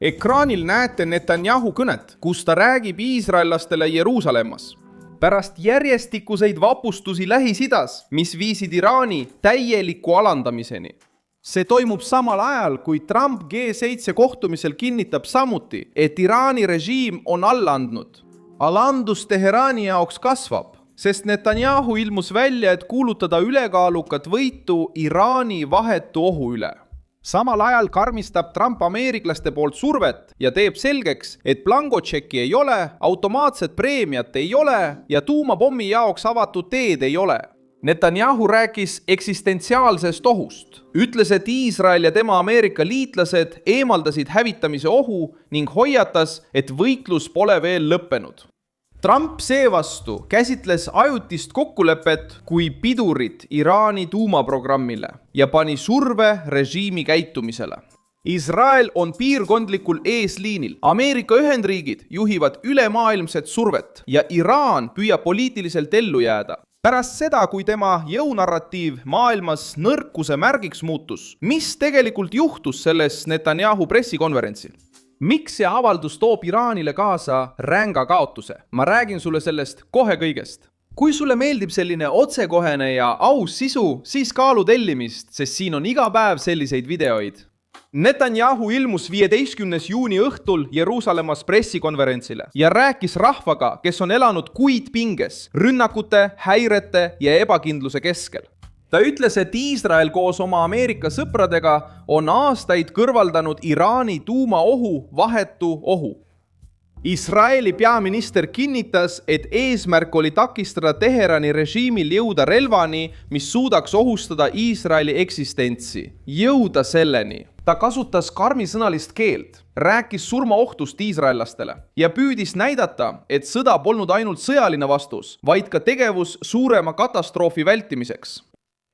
Ekraanil näete Netanyahu kõnet, kus ta räägib iisraellastele Jeruusalemmas. Pärast järjestikuseid vapustusi Lähis-Idas, mis viisid Iraani täieliku alandamiseni. See toimub samal ajal, kui Trump G7 kohtumisel kinnitab samuti, et Iraani režiim on alla andnud. Alandus Teherani jaoks kasvab, sest Netanyahu ilmus välja, et kuulutada ülekaalukat võitu Iraani vahetu ohu üle. Samal ajal karmistab Trump ameeriklaste poolt survet ja teeb selgeks, et blankotšeki ei ole, automaatset preemiat ei ole ja tuumapommi jaoks avatud teed ei ole. Netanyahu rääkis eksistentsiaalsest ohust. Ütles, et Iisrael ja tema Ameerika liitlased eemaldasid hävitamise ohu ning hoiatas, et võitlus pole veel lõppenud. Trump seevastu käsitles ajutist kokkulepet kui pidurit Iraani tuumaprogrammile ja pani surve režiimi käitumisele. Iisrael on piirkondlikul eesliinil. Ameerika Ühendriigid juhivad ülemaailmset survet ja Iraan püüab poliitiliselt ellu jääda. Pärast seda, kui tema jõunarratiiv maailmas nõrkuse märgiks muutus, mis tegelikult juhtus selles Netanyahu pressikonverentsil? Miks see avaldus toob Iraanile kaasa ränga kaotuse? Ma räägin sulle sellest kohe kõigest. Kui sulle meeldib selline otsekohene ja aus sisu, siis kaalu tellimist, sest siin on iga päev selliseid videoid. Netanyahu ilmus 15. juuni õhtul Jeruusalemmas pressikonverentsile ja rääkis rahvaga, kes on elanud kuid pinges, rünnakute, häirete ja ebakindluse keskel. Ta ütles, et Iisrael koos oma Ameerika sõpradega on aastaid kõrvaldanud Iraani tuumaohu vahetu ohu. Iisraeli peaminister kinnitas, et eesmärk oli takistada Teherani režiimil jõuda relvani, mis suudaks ohustada Iisraeli eksistentsi. Jõuda selleni. Ta kasutas karmisõnalist keelt, rääkis surmaohtust iisraellastele ja püüdis näidata, et sõda polnud ainult sõjaline vastus, vaid ka tegevus suurema katastroofi vältimiseks.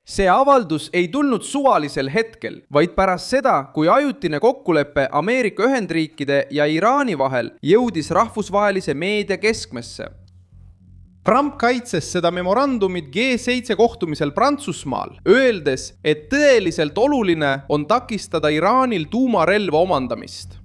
See avaldus ei tulnud suvalisel hetkel, vaid pärast seda, kui ajutine kokkulepe Ameerika Ühendriikide ja Iraani vahel jõudis rahvusvahelise meedia keskmesse. Trump kaitses seda memorandumit G7 kohtumisel Prantsusmaal, öeldes, et tõeliselt oluline on takistada Iraanil tuumarelva omandamist.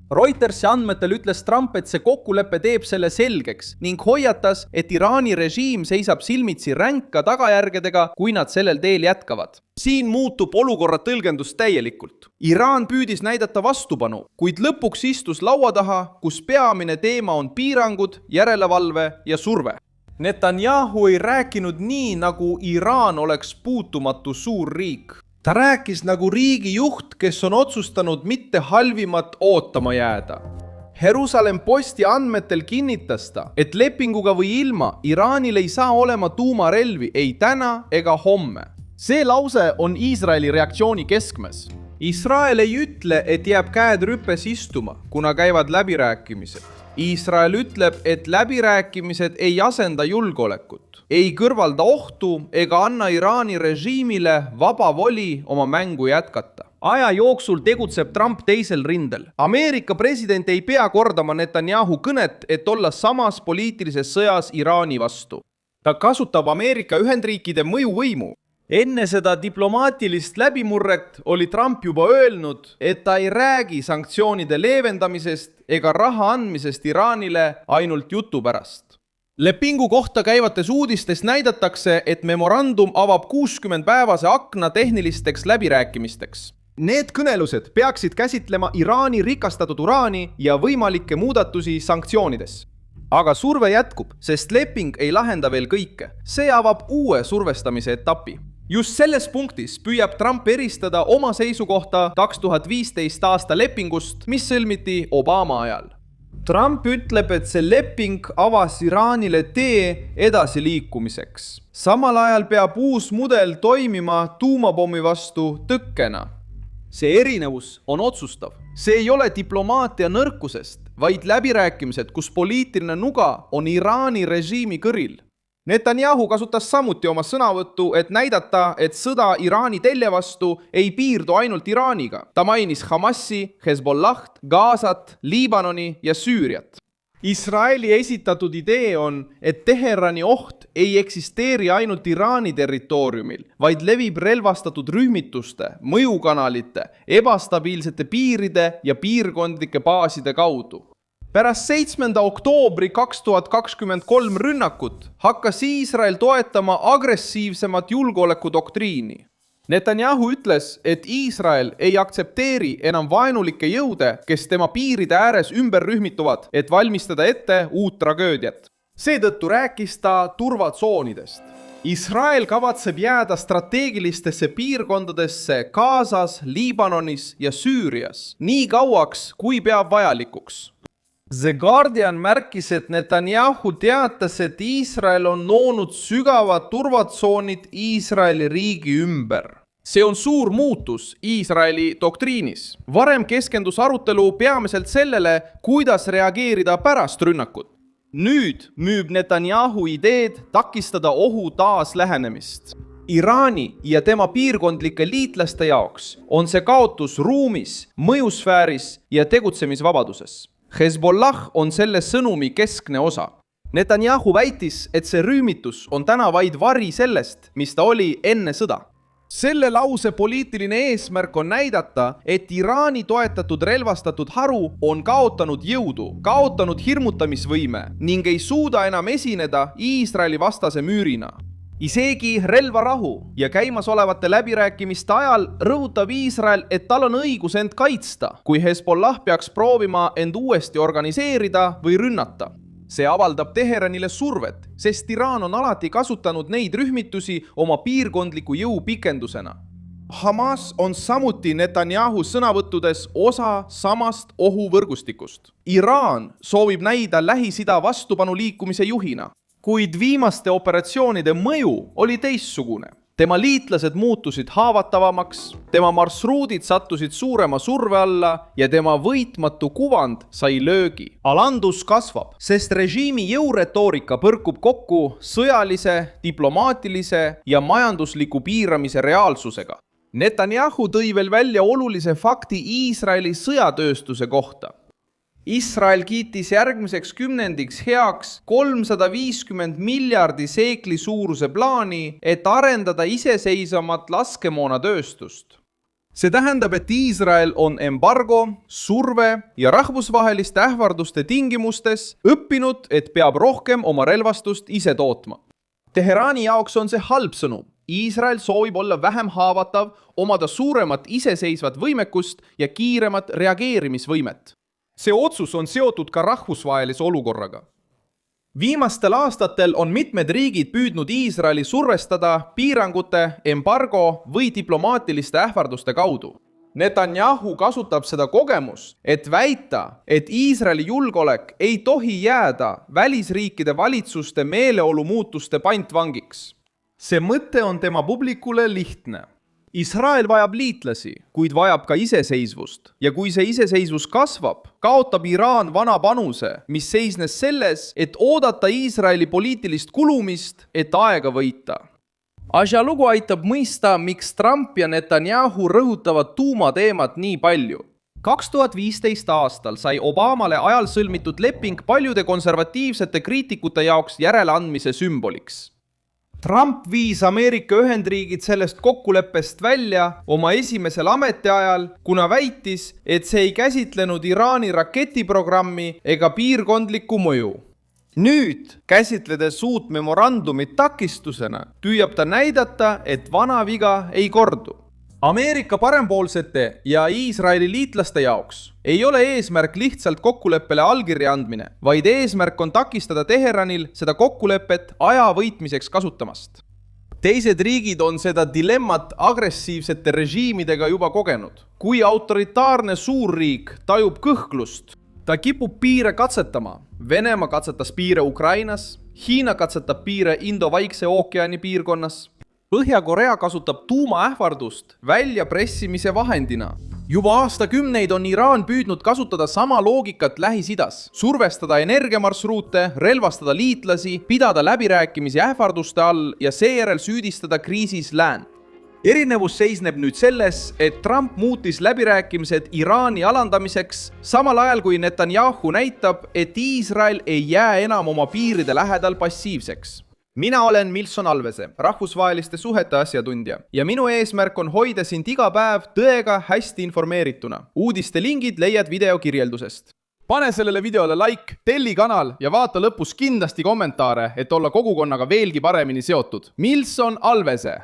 Reutersi andmetel ütles Trump, et see kokkulepe teeb selle selgeks ning hoiatas, et Iraani režiim seisab silmitsi ränka tagajärgedega, kui nad sellel teel jätkavad. Siin muutub olukorra tõlgendus täielikult. Iraan püüdis näidata vastupanu, kuid lõpuks istus laua taha, kus peamine teema on piirangud, järelevalve ja surve. Netanyahu ei rääkinud nii, nagu Iraan oleks puutumatu suur riik. Ta rääkis nagu riigi juht, kes on otsustanud mitte halvimat ootama jääda. Jeruusalemm Posti andmetel kinnitas ta, et lepinguga või ilma Iraanil ei saa olema tuumarelvi ei täna ega homme. See lause on Iisraeli reaktsiooni keskmes. Iisrael ei ütle, et jääb käed rüpes istuma, kuna käivad läbirääkimised. Iisrael ütleb, et läbirääkimised ei asenda julgeolekut, ei kõrvalda ohtu ega anna Iraani režiimile vaba voli oma mängu jätkata. Aja jooksul tegutseb Trump teisel rindel. Ameerika president ei pea kordama Netanyahu kõnet, et olla samas poliitilises sõjas Iraani vastu. Ta kasutab Ameerika Ühendriikide mõjuvõimu. Enne seda diplomaatilist läbimurret oli Trump juba öelnud, et ta ei räägi sanktsioonide leevendamisest ega raha andmisest Iraanile ainult jutu pärast. Lepingu kohta käivates uudistes näidatakse, et memorandum avab 60-päevase akna tehnilisteks läbirääkimisteks. Need kõnelused peaksid käsitlema Iraani rikastatud uraani ja võimalikke muudatusi sanktsioonides. Aga surve jätkub, sest leping ei lahenda veel kõike. See avab uue survestamise etapi. Just selles punktis püüab Trump eristada oma seisukohta 2015 aasta lepingust, mis sõlmiti Obama ajal. Trump ütleb, et see leping avas Iraanile tee edasiliikumiseks. Samal ajal peab uus mudel toimima tuumapommi vastu tõkkena. See erinevus on otsustav. See ei ole diplomaatia nõrkusest, vaid läbirääkimised, kus poliitiline nuga on Iraani režiimi kõril. Netanyahu kasutas samuti oma sõnavõttu, et näidata, et sõda Iraani telje vastu ei piirdu ainult Iraaniga. Ta mainis Hamasi, Hezbollah, Gazat, Liibanoni ja Süüriat. Iisraeli esitatud idee on, et Teherani oht ei eksisteeri ainult Iraani territooriumil, vaid levib relvastatud rühmituste, mõjukanalite, ebastabiilsete piiride ja piirkondlike baaside kaudu. Pärast 7. oktoobri 2023 rünnakut hakkas Iisrael toetama agressiivsemat julgeolekudoktriini. Netanyahu ütles, et Iisrael ei aktsepteeri enam vaenulikke jõude, kes tema piiride ääres ümber rühmituvad, et valmistada ette uut tragöödiat. Seetõttu rääkis ta turvatsoonidest. Iisrael kavatseb jääda strateegilistesse piirkondadesse Gazas, Liibanonis ja Süürias nii kauaks, kui peab vajalikuks. The Guardian märkis, et Netanyahu teatas, et Iisrael on loonud sügavad turvatsoonid Iisraeli riigi ümber. See on suur muutus Iisraeli doktriinis. Varem keskendus arutelu peamiselt sellele, kuidas reageerida pärast rünnakut. Nüüd müüb Netanyahu ideed takistada ohu taas lähenemist. Iraani ja tema piirkondlike liitlaste jaoks on see kaotus ruumis, mõjusfääris ja tegutsemisvabaduses. Hezbollah on selle sõnumi keskne osa. Netanyahu väitis, et see rühmitus on täna vaid vari sellest, mis ta oli enne sõda. Selle lause poliitiline eesmärk on näidata, et Iraani toetatud relvastatud haru on kaotanud jõudu, kaotanud hirmutamisvõime ning ei suuda enam esineda Iisraeli vastase müürina. Isegi relvarahu ja käimasolevate läbirääkimiste ajal rõhutab Iisrael, et tal on õigus end kaitsta, kui Hezbollah peaks proovima end uuesti organiseerida või rünnata. See avaldab Teheranile survet, sest Iraan on alati kasutanud neid rühmitusi oma piirkondliku jõu pikendusena. Hamas on samuti Netanyahu sõnavõttudes osa samast ohuvõrgustikust. Iraan soovib näida Lähis-Ida vastupanuliikumise juhina, kuid viimaste operatsioonide mõju oli teistsugune. Tema liitlased muutusid haavatavamaks, tema marsruudid sattusid suurema surve alla ja tema võitmatu kuvand sai löögi. Alandus kasvab, sest režiimi jõuretoorika põrkub kokku sõjalise, diplomaatilise ja majandusliku piiramise reaalsusega. Netanyahu tõi veel välja olulise fakti Iisraeli sõjatööstuse kohta. Iisrael kiitis järgmiseks kümnendiks heaks 350 miljardi seekli suuruse plaani, et arendada iseseisvamat laskemoonatööstust. See tähendab, et Iisrael on embargo, surve ja rahvusvaheliste ähvarduste tingimustes õppinud, et peab rohkem oma relvastust ise tootma. Teherani jaoks on see halb sõnum. Iisrael soovib olla vähem haavatav, omada suuremat iseseisvat võimekust ja kiiremat reageerimisvõimet. See otsus on seotud ka rahvusvahelise olukorraga. Viimastel aastatel on mitmed riigid püüdnud Iisraeli survestada piirangute, embargo või diplomaatiliste ähvarduste kaudu. Netanyahu kasutab seda kogemust, et väita, et Iisraeli julgeolek ei tohi jääda välisriikide valitsuste meeleolu muutuste pantvangiks. See mõte on tema publikule lihtne. Iisrael vajab liitlasi, kuid vajab ka iseseisvust. Ja kui see iseseisvus kasvab, kaotab Iraan vana panuse, mis seisnes selles, et oodata Iisraeli poliitilist kulumist, et aega võita. Asjalugu aitab mõista, miks Trump ja Netanyahu rõhutavad tuumateemat nii palju. 2015 aastal sai Obamale ajal sõlmitud leping paljude konservatiivsete kriitikute jaoks järeleandmise sümboliks. Trump viis Ameerika Ühendriigid sellest kokkuleppest välja oma esimesel ametiajal, kuna väitis, et see ei käsitlenud Iraani raketiprogrammi ega piirkondlikku mõju. Nüüd, käsitledes uut memorandumit takistusena, püüab ta näidata, et vana viga ei kordu. Ameerika parempoolsete ja Iisraeli liitlaste jaoks ei ole eesmärk lihtsalt kokkuleppele allkirja andmine, vaid eesmärk on takistada Teheranil seda kokkulepet aja võitmiseks kasutamast. Teised riigid on seda dilemmat agressiivsete režiimidega juba kogenud. Kui autoritaarne suurriik tajub kõhklust, ta kipub piire katsetama. Venemaa katsetas piire Ukrainas, Hiina katsetab piire Indo-Vaikse ookeani piirkonnas. Põhja-Korea kasutab tuumaähvardust väljapressimise vahendina. Juba aastakümneid on Iraan püüdnud kasutada sama loogikat Lähis-Idas. Survestada energiamarsruute, relvastada liitlasi, pidada läbirääkimisi ähvarduste all ja seejärel süüdistada kriisis läänt. erinevus seisneb nüüd selles, et Trump muutis läbirääkimised Iraani alandamiseks, samal ajal kui Netanyahu näitab, et Iisrael ei jää enam oma piiride lähedal passiivseks. Mina olen Milson Alvese, rahvusvaheliste suhete asjatundja ja minu eesmärk on hoida sind iga päev tõega hästi informeerituna. Uudiste lingid leiad video kirjeldusest. Pane sellele videole like, telli kanal ja vaata lõpus kindlasti kommentaare, et olla kogukonnaga veelgi paremini seotud. Milson Alvese.